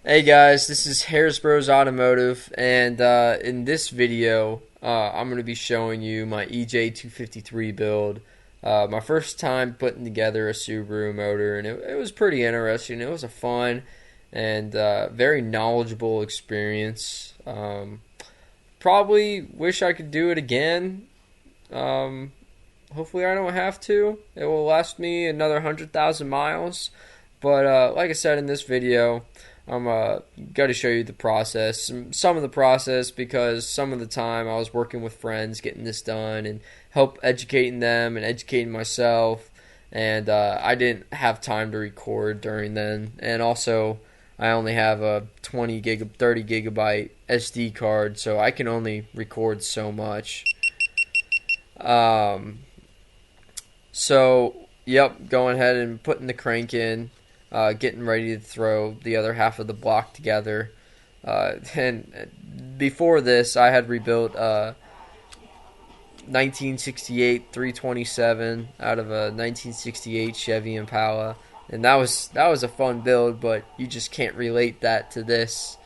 Hey guys, this is Harris Bros Automotive, and in this video, I'm going to be showing you my EJ253 build. My first time putting together a Subaru motor, and it was pretty interesting. It was a fun and very knowledgeable experience. Probably wish I could do it again. Um, Hopefully, I don't have to. It will last me another 100,000 miles. But like I said in this video, I'm going to show you the process, some of the process, because some of the time I was working with friends getting this done and help educating them and educating myself, and I didn't have time to record during then, and also I only have a 30 gigabyte SD card, so I can only record so much. Um, so, yep, going ahead and putting the crank in, getting ready to throw the other half of the block together. And before this, I had rebuilt a 1968 327 out of a 1968 Chevy Impala, and that was a fun build. But you just can't relate that to this.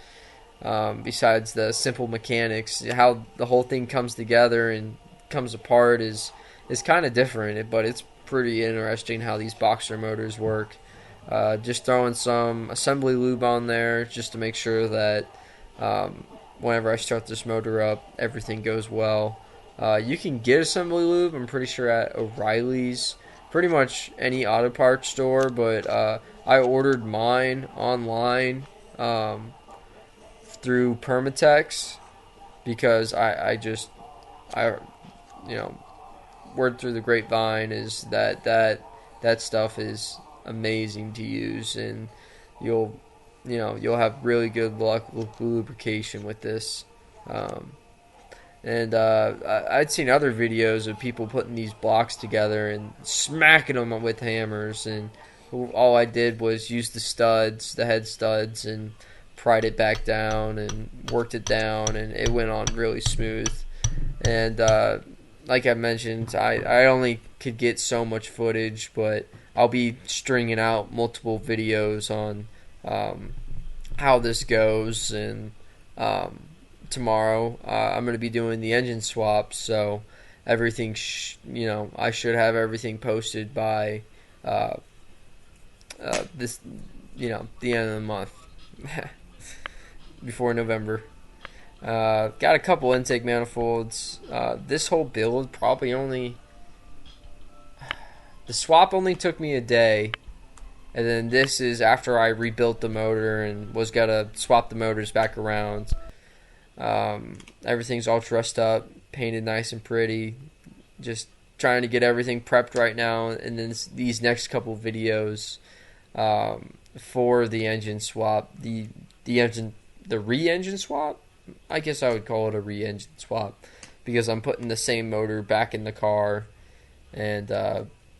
Besides the simple mechanics, how the whole thing comes together and comes apart is kind of different, but it's pretty interesting how these boxer motors work. Just throwing some assembly lube on there just to make sure that um, whenever I start this motor up, everything goes well. You can get assembly lube, I'm pretty sure, at O'Reilly's, pretty much any auto parts store, but I ordered mine online through Permatex because I you know, word through the grapevine is that stuff is amazing to use, and you'll you'll have really good luck with lubrication with this. Um, and I'd seen other videos of people putting these blocks together and smacking them with hammers, and all I did was use the head studs, and pried it back down and worked it down, and it went on really smooth. And like I mentioned, I only could get so much footage, but I'll be stringing out multiple videos on um, how this goes. And um, tomorrow I'm going to be doing the engine swap, so everything, I should have everything posted by uh, this, the end of the month, before November. Got a couple intake manifolds. This whole build probably only the swap only took me a day, and then this is after I rebuilt the motor and was gonna swap the motors back around. Everything's all dressed up, painted nice and pretty. Just trying to get everything prepped right now, and then these next couple videos for the engine swap, the re-engine swap. I guess I would call it a re-engine swap because I'm putting the same motor back in the car, and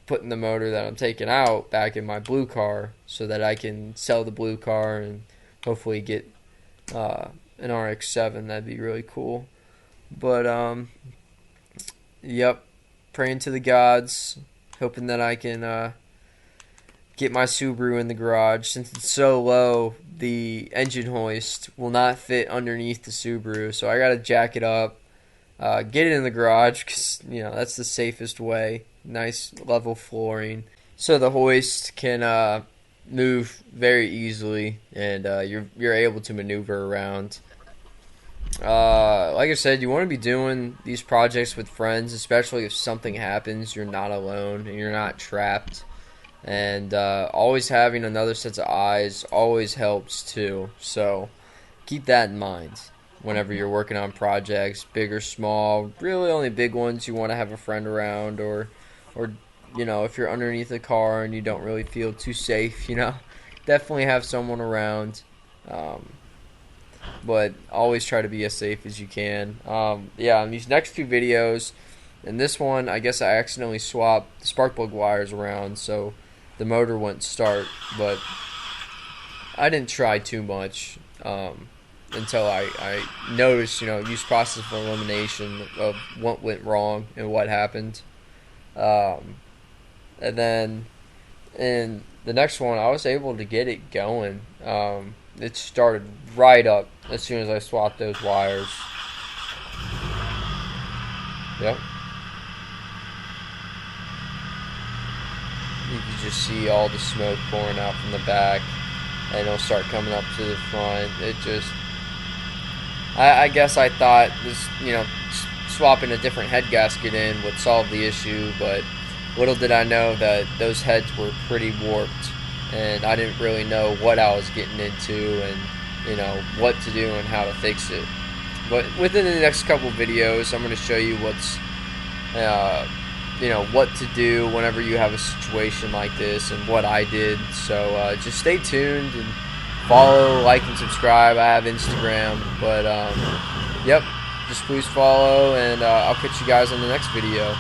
putting the motor that I'm taking out back in my blue car so that I can sell the blue car and hopefully get an RX-7. That'd be really cool. But yep, praying to the gods, hoping that I can get my Subaru in the garage. Since it's so low, the engine hoist will not fit underneath the Subaru, so I gotta jack it up, get it in the garage, because that's the safest way. Nice level flooring, so the hoist can move very easily, and you're able to maneuver around. Like I said, you want to be doing these projects with friends, especially if something happens. You're not alone and you're not trapped. And always having another set of eyes always helps too. So keep that in mind whenever you're working on projects, big or small. Really, only big ones you want to have a friend around, or if you're underneath a car and you don't really feel too safe, definitely have someone around. But always try to be as safe as you can. Yeah, in these next two videos, in this one, I guess I accidentally swapped the spark plug wires around, so the motor wouldn't start. But I didn't try too much until I noticed, use process of elimination of what went wrong and what happened. And then in the next one, I was able to get it going. it started right up as soon as I swapped those wires. Yep. You can just see all the smoke pouring out from the back, and it'll start coming up to the front. It just, I guess I thought this, swapping a different head gasket in would solve the issue, but little did I know that those heads were pretty warped, and I didn't really know what I was getting into, and what to do and how to fix it. But within the next couple videos, I'm going to show you what's what to do whenever you have a situation like this and what I did. So just stay tuned and follow, like, and subscribe. I have Instagram, but yep, just please follow, and I'll catch you guys on the next video.